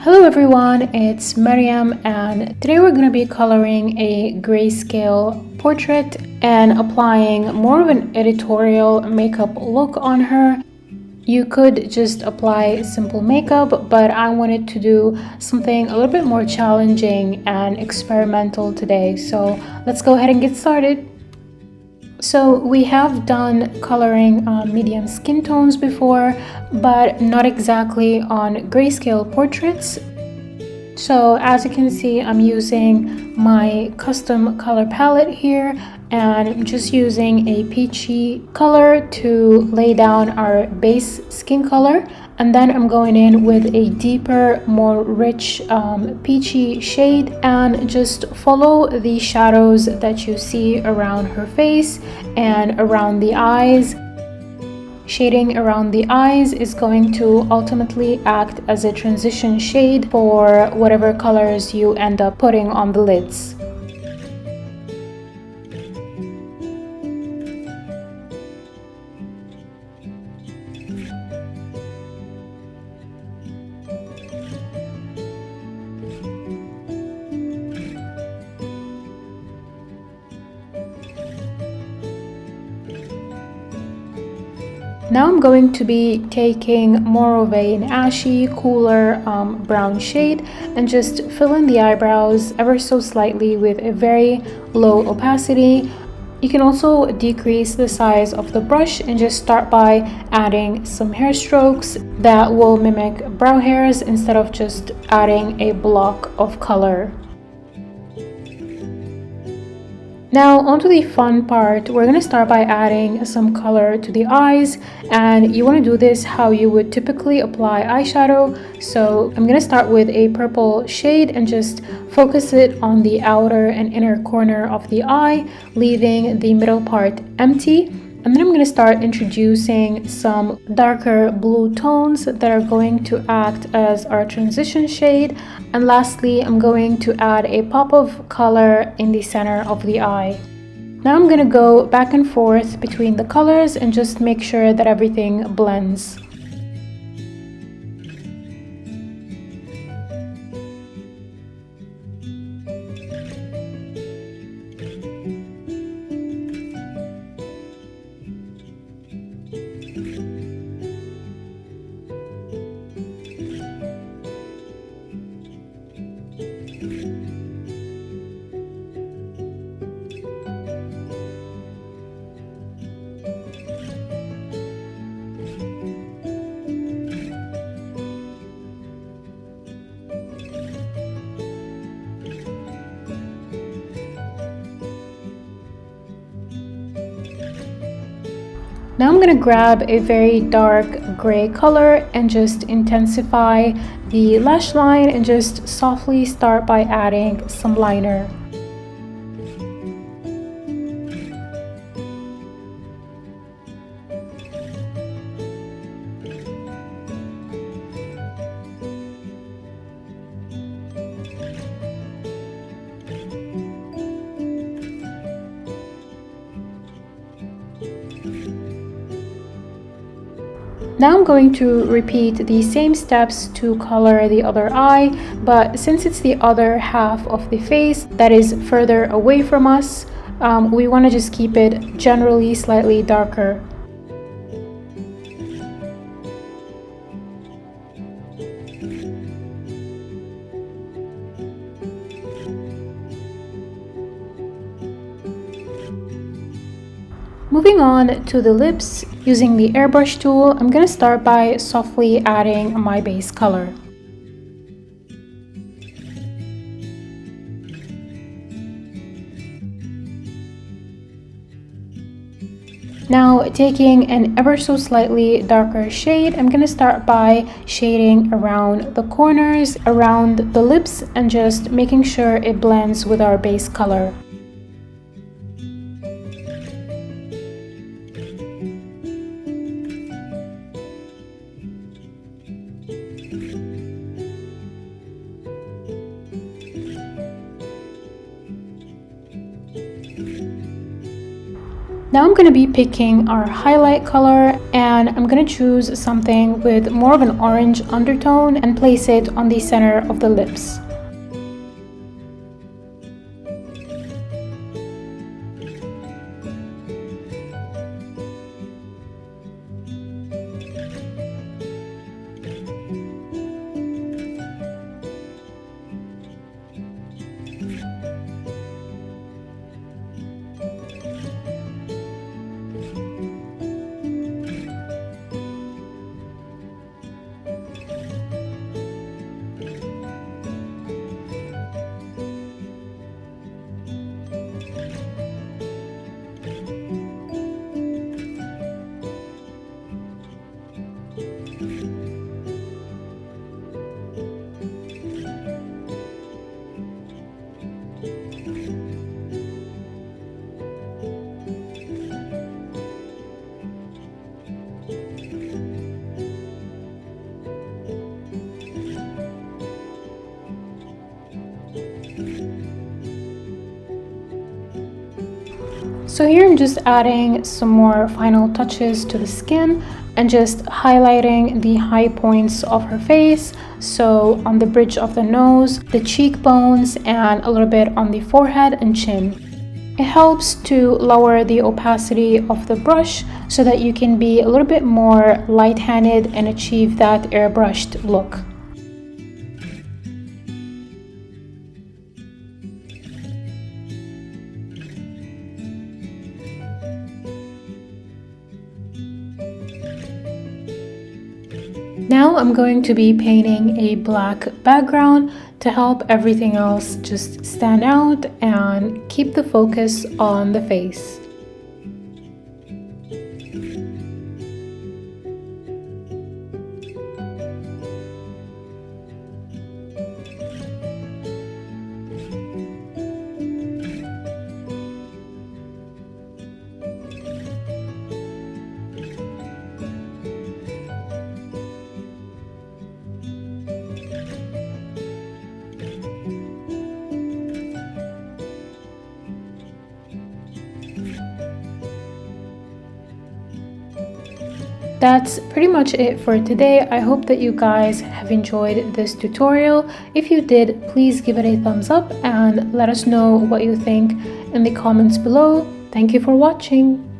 Hello everyone, it's Mariam and today we're going to be coloring a grayscale portrait and applying more of an editorial makeup look on her. You could just apply simple makeup, but I wanted to do something a little bit more challenging and experimental today. So let's go ahead and get started. So we have done coloring on medium skin tones before, but not exactly on grayscale portraits. So as you can see, I'm using my custom color palette here and I'm just using a peachy color to lay down our base skin color, and then I'm going in with a deeper, more rich peachy shade and just follow the shadows that you see around her face and around the eyes. Shading around the eyes is going to ultimately act as a transition shade for whatever colors you end up putting on the lids. Now I'm going to be taking more of an ashy, cooler brown shade and just fill in the eyebrows ever so slightly with a very low opacity. You can also decrease the size of the brush and just start by adding some hair strokes that will mimic brow hairs instead of just adding a block of color. Now onto the fun part. We're going to start by adding some color to the eyes, and you want to do this how you would typically apply eyeshadow. So I'm going to start with a purple shade and just focus it on the outer and inner corner of the eye, leaving the middle part empty. And then I'm going to start introducing some darker blue tones that are going to act as our transition shade. And lastly, I'm going to add a pop of color in the center of the eye. Now I'm going to go back and forth between the colors and just make sure that everything blends. Now I'm going to grab a very dark gray color and just intensify the lash line and just softly start by adding some liner. Now I'm going to repeat the same steps to color the other eye, but since it's the other half of the face that is further away from us, we want to just keep it generally slightly darker. Moving on to the lips, using the airbrush tool, I'm going to start by softly adding my base color. Now taking an ever so slightly darker shade, I'm going to start by shading around the corners, around the lips, and just making sure it blends with our base color. Now I'm going to be picking our highlight color, and I'm going to choose something with more of an orange undertone and place it on the center of the lips. So here I'm just adding some more final touches to the skin and just highlighting the high points of her face. So on the bridge of the nose, the cheekbones, and a little bit on the forehead and chin. It helps to lower the opacity of the brush so that you can be a little bit more light-handed and achieve that airbrushed look. Now I'm going to be painting a black background to help everything else just stand out and keep the focus on the face. That's pretty much it for today. I hope that you guys have enjoyed this tutorial. If you did, please give it a thumbs up and let us know what you think in the comments below. Thank you for watching.